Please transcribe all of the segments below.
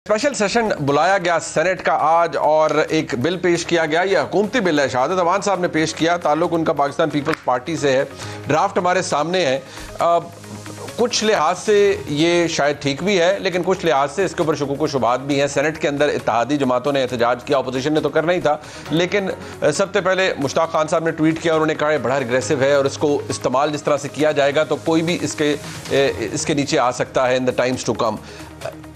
Special session बुलाया गया senate का आज और एक बिल पेश किया गया। यह हुकूमती बिल है, शहादत अवान साहब ने पेश किया, ताल्लुक उनका पाकिस्तान पीपल्स पार्टी से है। ड्राफ्ट हमारे सामने है। कुछ लिहाज से ये शायद ठीक भी है, लेकिन कुछ लिहाज से इसके ऊपर शुकूक व शुबहात भी हैं। सेनेट के अंदर इत्तेहादी जमातों ने एहतजाज किया, अपोजिशन ने तो करना ही था, लेकिन सबसे पहले मुश्ताक खान साहब ने ट्वीट किया और उन्होंने कहा बड़ा एग्रेसिव है और इसको इस्तेमाल जिस तरह से किया जाएगा तो कोई भी इसके नीचे आ सकता है in the times to come.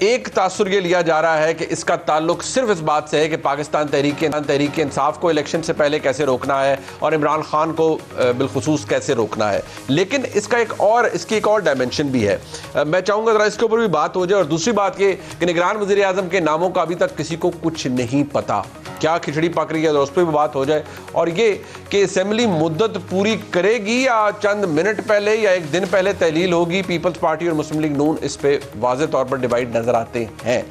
एक तासुर ये लिया जा रहा है कि इसका ताल्लुक सिर्फ इस बात से है कि पाकिस्तान तहरीक इंसाफ को इलेक्शन से पहले कैसे रोकना है और इमरान खान को बिलखुसूस कैसे रोकना है, लेकिन इसकी एक और डायमेंशन भी है। मैं चाहूँगा ज़रा इसके ऊपर भी बात हो जाए। और दूसरी बात ये कि निगरान वज़ीर आज़म के नामों का अभी तक किसी को कुछ नहीं पता, क्या खिचड़ी पक रही है, तो उस पर भी बात हो जाए। और ये कि असेंबली मुद्दत पूरी करेगी या चंद मिनट पहले या एक दिन पहले तहलील होगी, पीपल्स पार्टी और मुस्लिम लीग नून इस पर वाज़ेह तौर पर डिवाइड नजर आते हैं।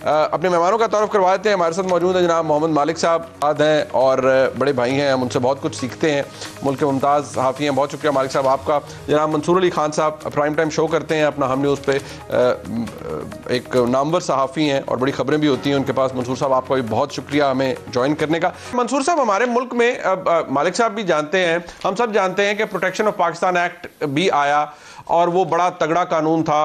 अपने मेहमानों का तारुफ करवा देते हैं। हमारे साथ मौजूद है जनाब मोहम्मद मालिक साहब हैं और बड़े भाई हैं, हम उनसे बहुत कुछ सीखते हैं, मुल्क के मुमताज़ सहाफ़ी हैं। बहुत शुक्रिया मालिक साहब आपका। जनाब मंसूर अली खान साहब प्राइम टाइम शो करते हैं अपना हम न्यूज़ पे, एक नामवर सहाफ़ी हैं और बड़ी खबरें भी होती हैं उनके पास। मंसूर साहब आपका भी बहुत शुक्रिया हमें ज्वाइन करने का। मंसूर साहब, हमारे मुल्क में मालिक साहब भी जानते हैं, हम सब जानते हैं कि प्रोटेक्शन ऑफ पाकिस्तान एक्ट भी आया और वो बड़ा तगड़ा कानून था।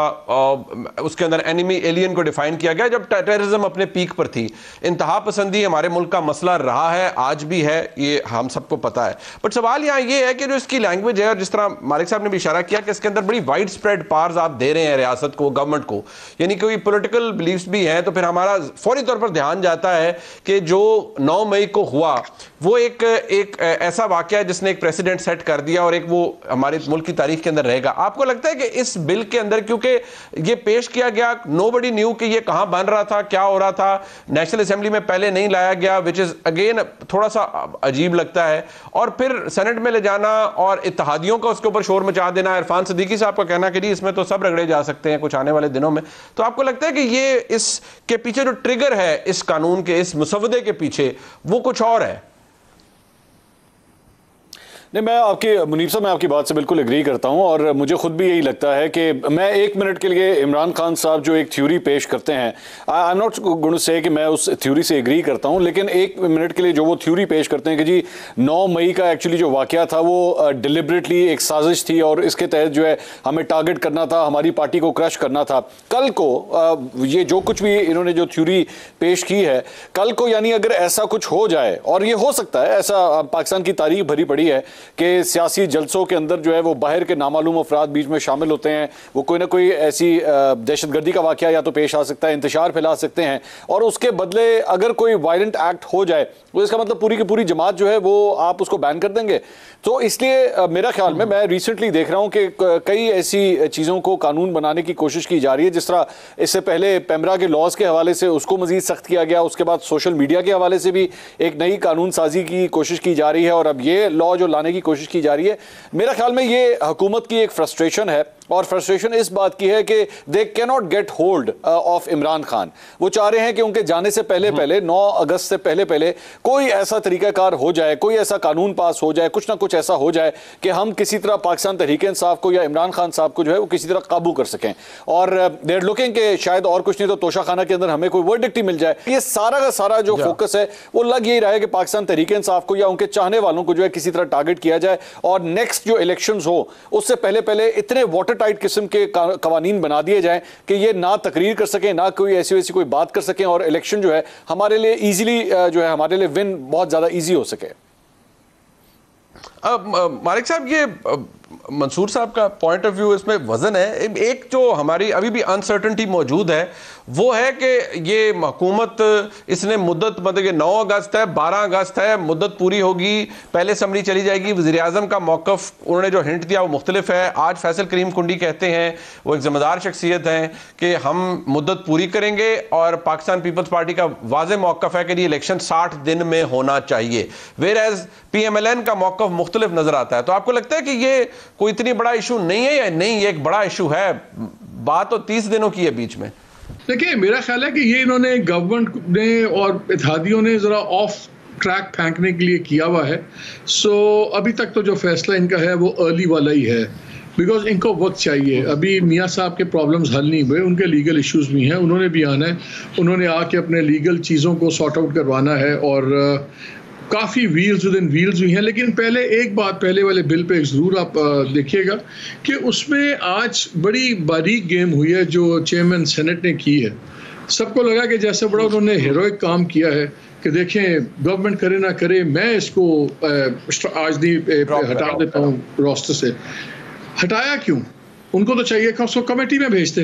उसके अंदर एनिमी एलियन को डिफाइन किया गया जब टेररिज्म अपने पीक पर थी। इंतहा पसंदी हमारे मुल्क का मसला रहा है, आज भी है, ये हम सबको पता है। बट सवाल यहाँ ये है कि जो इसकी लैंग्वेज है, और जिस तरह मालिक साहब ने भी इशारा किया कि इसके अंदर बड़ी वाइड स्प्रेड पावर्स आप दे रहे हैं रियासत को, गवर्नमेंट को, यानी कोई पॉलिटिकल बिलीफ्स भी हैं, तो फिर हमारा फौरी तौर पर ध्यान जाता है कि जो 9 मई को हुआ वो एक ऐसा वाकया है जिसने एक प्रेसिडेंट सेट कर दिया और एक वो हमारे मुल्क की तारीख के अंदर रहेगा। आपको लगता है कि इस बिल के अंदर, क्योंकि ये पेश किया गया, नोबडी न्यू कि ये कहां बन रहा था, क्या हो रहा था, नेशनल असेंबली में पहले नहीं लाया गया, विच इज अगेन थोड़ा सा अजीब लगता है, और फिर सेनेट में ले जाना और इत्तेहादियों का उसके ऊपर शोर मचा देना। इरफान सिद्दीकी साहब का कहना कि जी इसमें तो सब रगड़े जा सकते हैं कुछ आने वाले दिनों में। तो आपको लगता है कि ये इसके पीछे जो ट्रिगर है इस कानून के, इस मुसवदे के पीछे, वो कुछ और है? नहीं, मुनीब साहब, मैं आपकी बात से बिल्कुल एग्री करता हूं और मुझे खुद भी यही लगता है कि मैं एक मिनट के लिए इमरान खान साहब जो एक थ्योरी पेश करते हैं, I am not going to say कि मैं उस थ्योरी से एग्री करता हूं, लेकिन एक मिनट के लिए जो वो थ्योरी पेश करते हैं कि जी 9 मई का एक्चुअली जो वाकया था वो डिलिबरेटली एक साजिश थी और इसके तहत जो है हमें टारगेट करना था, हमारी पार्टी को क्रश करना था। कल को ये जो कुछ भी इन्होंने जो थ्योरी पेश की है, कल को यानी अगर ऐसा कुछ हो जाए, और ये हो सकता है, ऐसा पाकिस्तान की तारीख भरी पड़ी है कि सियासी जलसों के अंदर जो है वो बाहर के नामालूम अफराद बीच में शामिल होते हैं, वो कोई ना कोई ऐसी दहशतगर्दी का वाकया या तो पेश आ सकता है, इंतशार फैला सकते हैं, और उसके बदले अगर कोई वायलेंट एक्ट हो जाए तो इसका मतलब पूरी की पूरी जमात जो है वो आप उसको बैन कर देंगे। तो इसलिए मेरा ख्याल में, मैं रिसेंटली देख रहा हूं कि कई ऐसी चीज़ों को कानून बनाने की कोशिश की जा रही है, जिस तरह इससे पहले पेमरा के लॉज के हवाले से उसको मजीद सख्त किया गया, उसके बाद सोशल मीडिया के हवाले से भी एक नई कानून साजी की कोशिश की जा रही है, और अब ये लॉ जो लाने की कोशिश की जा रही है, मेरा ख्याल में ये हुकूमत की एक फ्रस्ट्रेशन है, और फ्रस्ट्रेशन इस बात की है कि they can not get hold of Imran Khan. वो चाह रहे हैं कि उनके जाने से पहले 9 अगस्त से पहले कोई ऐसा तरीकाकार हो जाए, कोई ऐसा कानून पास हो जाए, कुछ ना कुछ ऐसा हो जाए कि हम किसी तरह पाकिस्तान तहरीक इंसाफ को या इमरान खान साहब को जो है वो किसी तरह काबू कर सकें। और दे आर लुकिंग कि शायद और कुछ नहीं तो तोशाखाना के अंदर हमें कोई वर्डिक्ट ही मिल जाए। ये सारा का सारा जो फोकस है वो लग यही रहा है कि पाकिस्तान तहरीक इंसाफ को या उनके चाहने वालों को जो है किसी तरह टारगेट किया जाए, और नेक्स्ट जो इलेक्शंस हो उससे पहले इतने वाटर टाइट किस्म के कवानीन बना दिए जाएं कि ये ना तकरीर कर सकें, ना कोई ऐसी वैसी कोई बात कर सकें, और इलेक्शन जो है हमारे लिए इजीली जो है हमारे लिए विन बहुत ज्यादा इजी हो सके। मालिक साहब, ये मंसूर साहब का पॉइंट ऑफ व्यू इसमें वजन है। एक जो हमारी अभी भी अनसर्टनिटी मौजूद है वो है कि ये हुकूमत, इसने मुद्दत, मतलब कि 9 अगस्त है, 12 अगस्त है, मुद्दत पूरी होगी, पहले असम्बली चली जाएगी। वज़ीर आज़म का मौक़िफ़ उन्होंने जो हिंट दिया वो मुख्तलिफ है। आज फैसल करीम कुंडी कहते हैं, वो एक ज़िम्मेदार शख्सियत हैं, कि हम मुद्दत पूरी करेंगे, और पाकिस्तान पीपल्स पार्टी का वाज़ेह मौक़िफ़ है कि ये इलेक्शन 60 दिन में होना चाहिए, वेयर एज PMLN का मौक़िफ़ मुख्तलिफ नज़र आता है। तो आपको लगता है कि ये कोई इतनी बड़ा इशू नहीं है, या नहीं ये एक बड़ा इशू है? बात तो 30 दिनों की है बीच में। देखिए, मेरा ख्याल है कि ये इन्होंने गवर्नमेंट ने और इत्तेहादियों ने जरा ऑफ ट्रैक फेंकने के लिए किया हुआ है। सो अभी तक तो जो फैसला इनका है वो अर्ली वाला ही है। बिकॉज इनको वक्त चाहिए। अभी मियाँ साहब के प्रॉब्लम्स हल नहीं हुए, उनके लीगल इश्यूज भी हैं, उन्होंने भी आना है, उन्होंने आके अपने लीगल चीज़ों को सॉर्ट आउट करवाना है और काफ़ी व्हील्स विद इन व्हील्स भी हैं। लेकिन पहले एक बात, पहले वाले बिल पे ज़रूर आप देखिएगा कि उसमें आज बड़ी बारीक गेम हुई है जो चेयरमैन सेनेट ने की है। सबको लगा कि जैसे बड़ा उन्होंने हीरोइक काम किया है कि देखें गवर्नमेंट करे ना करे, मैं इसको आज नहीं हटा देता हूँ रोस्टर से। हटाया क्यों? उनको तो चाहिए था उसको कमेटी में भेजते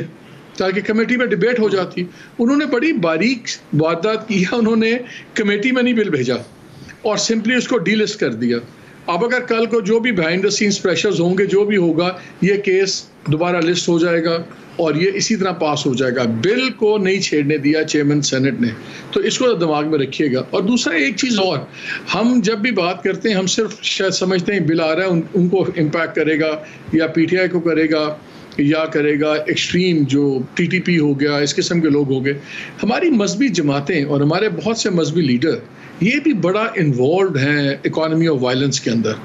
ताकि कमेटी में डिबेट हो जाती। उन्होंने बड़ी बारीक वारदात किया, उन्होंने कमेटी में नहीं बिल भेजा और सिंपली उसको डीलिस्ट कर दिया। अब अगर कल को जो भी बिहाइंड द सीन्स प्रेशर्स होंगे, जो भी होगा, ये केस दोबारा लिस्ट हो जाएगा और ये इसी तरह पास हो जाएगा। बिल को नहीं छेड़ने दिया चेयरमैन सेनेट ने, तो इसको दिमाग में रखिएगा। और दूसरा एक चीज़ और, हम जब भी बात करते हैं हम सिर्फ शायद समझते हैं बिल आ रहा है उनको इम्पैक्ट करेगा या पीटीआई को करेगा या करेगा एक्सट्रीम जो टीटीपी हो गया, इस किस्म के लोग हो गए। हमारी मजहबी जमातें और हमारे बहुत से मजहबी लीडर ये भी बड़ा इन्वॉल्व हैं इकॉनमी ऑफ वायलेंस के अंदर।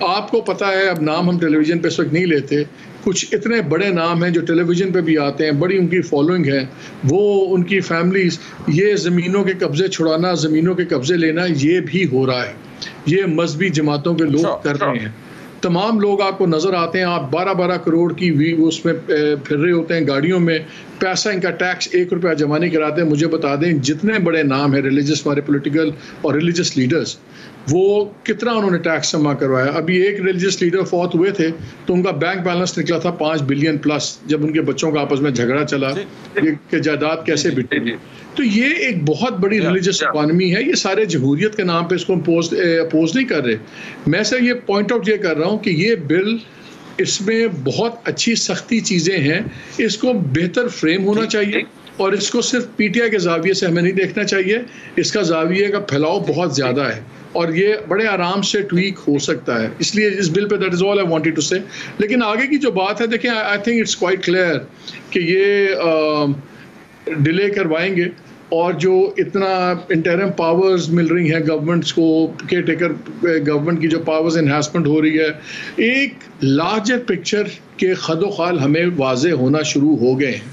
आपको पता है, अब नाम हम टेलीविज़न पे इस वक्त नहीं लेते, कुछ इतने बड़े नाम हैं जो टेलीविज़न पे भी आते हैं, बड़ी उनकी फॉलोइंग है, वो उनकी फैमिलीज़, ये ज़मीनों के कब्ज़े छुड़ाना, ज़मीनों के कब्ज़े लेना, ये भी हो रहा है। ये मजहबी जमातों के लोग कर रहे हैं। तमाम लोग आपको नज़र आते हैं, आप 12-12 करोड़ की उसमें फिर रहे होते हैं गाड़ियों में, पैसा इनका टैक्स 1 रुपया जमा नहीं कराते हैं। मुझे बता दें जितने बड़े नाम हैं रिलीजियस, हमारे पॉलिटिकल और रिलीजियस लीडर्स, वो कितना उन्होंने टैक्स जमा करवाया। अभी एक रिलीजियस लीडर फौत हुए थे तो उनका बैंक बैलेंस निकला था 5 बिलियन प्लस, जब उनके बच्चों का आपस में झगड़ा चला कि जायदाद कैसे बिटे। तो ये एक बहुत बड़ी रिलीजियस इकॉनमी है। ये सारे जमहूरियत के नाम पे इसको अपोज नहीं कर रहे। मैं सर ये पॉइंट आउट ये कर रहा हूँ कि ये बिल, इसमें बहुत अच्छी सख्ती चीज़ें हैं, इसको बेहतर फ्रेम होना चाहिए और इसको सिर्फ पीटीआई के जाविये से हमें नहीं देखना चाहिए। इसका जाविये का फैलाव बहुत ज़्यादा है और ये बड़े आराम से ट्वीक हो सकता है। इसलिए इस बिल पे that is all I wanted to say. लेकिन आगे की जो बात है, देखें, I think it's quite clear कि ये डिले करवाएंगे और जो इतना इंटरिम पावर्स मिल रही हैं गवर्नमेंट्स को, केयर टेकर गवर्नमेंट की जो पावर्स इन्हांसमेंट हो रही है, एक लार्जर पिक्चर के खदोखाल हमें वाजे होना शुरू हो गए हैं।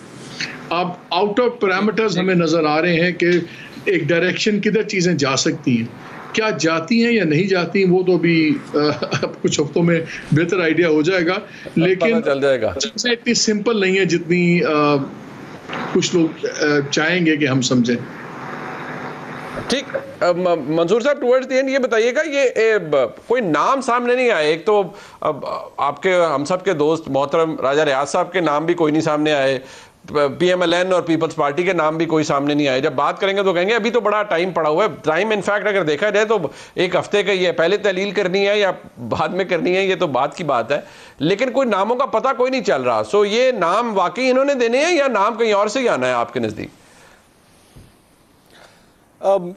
अब आउट ऑफ पैरामीटर्स हमें नज़र आ रहे हैं कि एक डायरेक्शन किधर चीज़ें जा सकती हैं, क्या जाती हैं या नहीं जाती, वो तो भी कुछ हफ्तों में बेहतर आइडिया हो जाएगा। लेकिन चल जाएगा, चीज़ें इतनी सिंपल नहीं है जितनी कुछ लोग चाहेंगे कि हम समझें। ठीक, मंसूर साहब, टुवर्ड्स द एंड ये बताइएगा, ये कोई नाम सामने नहीं आए। एक तो आपके हम सब के दोस्त मोहतरम राजा रियाज साहब के नाम भी कोई नहीं सामने आए, पीएमएलएन और पीपल्स पार्टी के नाम भी कोई सामने नहीं आए। जब बात करेंगे तो कहेंगे अभी तो बड़ा टाइम पड़ा हुआ है। टाइम इनफैक्ट अगर देखा जाए तो 1 हफ्ते का ही है, पहले तहलील करनी है या बाद में करनी है, ये तो बात की बात है। लेकिन कोई नामों का पता कोई नहीं चल रहा। सो ये नाम वाकई इन्होंने देने हैं या नाम कहीं और से ही आना है आपके नज़दीक?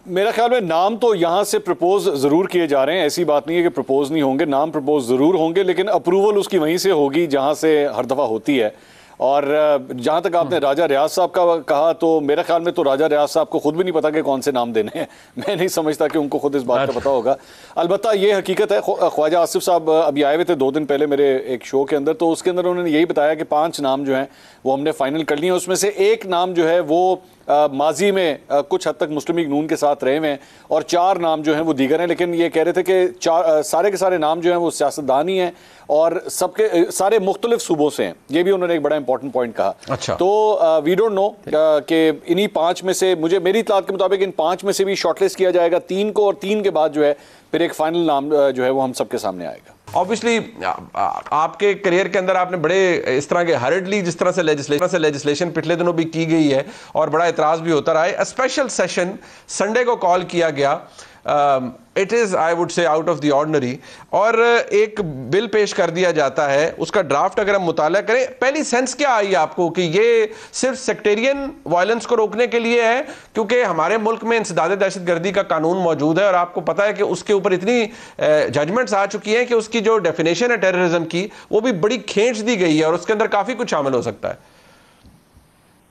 मेरा ख्याल में नाम तो यहाँ से प्रपोज ज़रूर किए जा रहे हैं, ऐसी बात नहीं है कि प्रपोज नहीं होंगे, नाम प्रपोज ज़रूर होंगे, लेकिन अप्रूवल उसकी वहीं से होगी जहाँ से हर दफ़ा होती है। और जहाँ तक आपने राजा रियाज साहब का कहा, तो मेरे ख्याल में तो राजा रियाज साहब को खुद भी नहीं पता कि कौन से नाम देने हैं। मैं नहीं समझता कि उनको खुद इस बात का पता होगा। अलबत्ता ये हकीकत है, ख्वाजा आसिफ साहब अभी आए हुए थे 2 दिन पहले मेरे एक शो के अंदर, तो उसके अंदर उन्होंने यही बताया कि 5 नाम जो हैं वो हमने फाइनल कर लिए हैं। उसमें से एक नाम जो है वो माजी में कुछ हद तक मुस्लिम लीग नून के साथ रहे हुए हैं और 4 नाम जो हैं वो दीगर हैं। लेकिन ये कह रहे थे कि सारे के सारे नाम जो हैं वो सियासतदान ही हैं और सबके सारे मुख्तलिफ सूबों से हैं। ये भी उन्होंने एक बड़ा इंपॉर्टेंट पॉइंट कहा। अच्छा। तो वी डोंट नो कि इन्हीं 5 में से, मेरी इत्तलात के मुताबिक इन 5 में से भी शॉर्टलिस्ट किया जाएगा 3 को, और 3 के बाद जो है फिर एक फाइनल नाम जो है वो हम सबके सामने आएगा। ऑब्वियसली आपके करियर के अंदर आपने बड़े इस तरह के हर्डली जिस तरह से लेजिस्लेशन पिछले दिनों भी की गई है और बड़ा एतराज़ भी होता रहा है। स्पेशल सेशन संडे को कॉल किया गया, it is I would say out of the ordinary, और एक बिल पेश कर दिया जाता है। उसका ड्राफ्ट अगर हम मुताला करें, पहली सेंस क्या आई आपको कि ये सिर्फ सेक्टेरियन वायलेंस को रोकने के लिए है, क्योंकि हमारे मुल्क में इंसदाद दहशतगर्दी का कानून मौजूद है और आपको पता है कि उसके ऊपर इतनी जजमेंट्स आ चुकी हैं कि उसकी जो डेफिनेशन है टेररिज्म की वो भी बड़ी खींच दी गई है और उसके अंदर काफ़ी कुछ शामिल हो सकता है।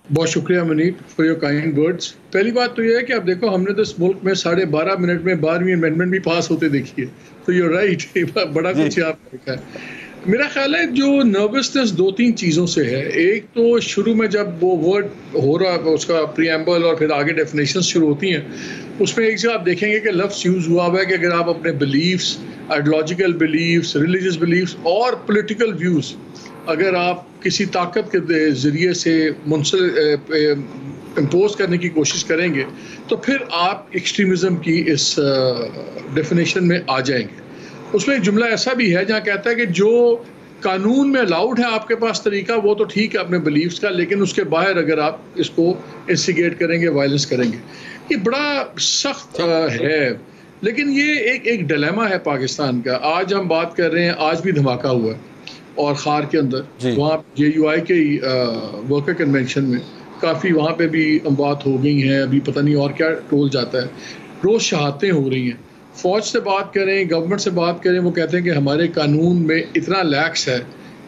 बहुत शुक्रिया मनीप फॉर योर काइंड वर्ड्स। पहली बात तो यह है कि आप देखो, हमने तो इस मुल्क में 12.5 मिनट में 12वीं अमेंडमेंट भी पास होते देखी है, तो यूर राइट, बड़ा कुछ आपने देखा है। मेरा ख्याल है जो नर्वसनेस 2-3 चीज़ों से है। एक तो शुरू में जब वो वर्ड हो रहा है उसका प्रीएम्बल और फिर आगे डेफिनेशन शुरू होती हैं, उसमें एक जगह आप देखेंगे कि लफ्ज़ यूज़ हुआ हुआ है कि अगर आप अपने beliefs, ideological beliefs, religious beliefs और पॉलिटिकल व्यूज़ अगर आप किसी ताकत के ज़रिए से इम्पोज करने की कोशिश करेंगे तो फिर आप एक्सट्रीमिज़म की इस डेफिनेशन में आ जाएंगे। उसमें एक जुमला ऐसा भी है जहाँ कहता है कि जो कानून में अलाउड है आपके पास तरीका वो तो ठीक है अपने बिलीव्स का, लेकिन उसके बाहर अगर आप इसको इंस्टिगेट करेंगे, वायलेंस करेंगे, ये बड़ा सख्त है। लेकिन ये एक डिलेमा है पाकिस्तान का। आज हम बात कर रहे हैं, आज भी धमाका हुआ है और खार के अंदर वहाँ JUI के वर्कर कन्वेंशन में काफ़ी वहाँ पे भी बात हो गई हैं। अभी पता नहीं और क्या टोल जाता है, रोज़ शहादतें हो रही हैं। फ़ौज से बात करें, गवर्नमेंट से बात करें, वो कहते हैं कि हमारे कानून में इतना लैक्स है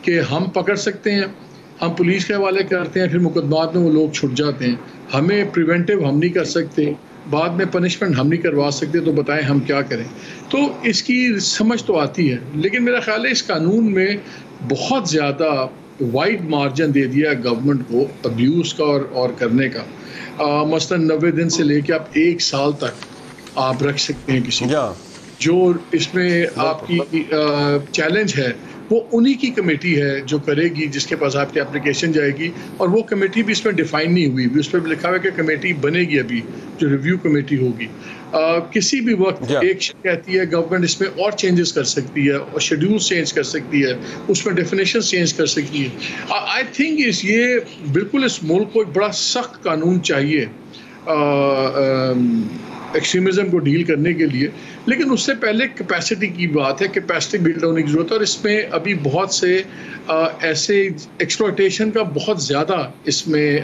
कि हम पकड़ सकते हैं, हम पुलिस के हवाले करते हैं, फिर मुकदमात में वो लोग छुट जाते हैं। हमें प्रिवेंटिव हम नहीं कर सकते, बाद में पनिशमेंट हम नहीं करवा सकते, तो बताएं हम क्या करें। तो इसकी समझ तो आती है, लेकिन मेरा ख्याल है इस कानून में बहुत ज़्यादा वाइड मार्जिन दे दिया है गवर्नमेंट को अब्यूज़ का और करने का। मसलन 90 दिन से लेके आप 1 साल तक आप रख सकते हैं किसी जो इसमें आपकी चैलेंज है वो उन्हीं की कमेटी है जो करेगी, जिसके पास आपकी एप्लीकेशन जाएगी, और वो कमेटी भी इसमें डिफाइन नहीं हुई भी, उस पर लिखा हुआ है कि कमेटी बनेगी अभी, जो रिव्यू कमेटी होगी। किसी भी वक्त एक कहती है गवर्नमेंट इसमें और चेंजेस कर सकती है और शेड्यूल चेंज कर सकती है, उसमें डेफिनेशन चेंज कर सकती है। आई थिंक ये बिल्कुल इस मुल्क को एक बड़ा सख्त कानून चाहिए एक्सट्रीमिज़म को डील करने के लिए, लेकिन उससे पहले कैपेसिटी की बात है, कैपेसिटी बिल्ड होने की ज़रूरत है। और इसमें अभी बहुत से ऐसे एक्सप्लॉयटेशन का बहुत ज़्यादा इसमें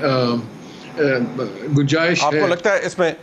गुंजाइश है। आपको लगता है इसमें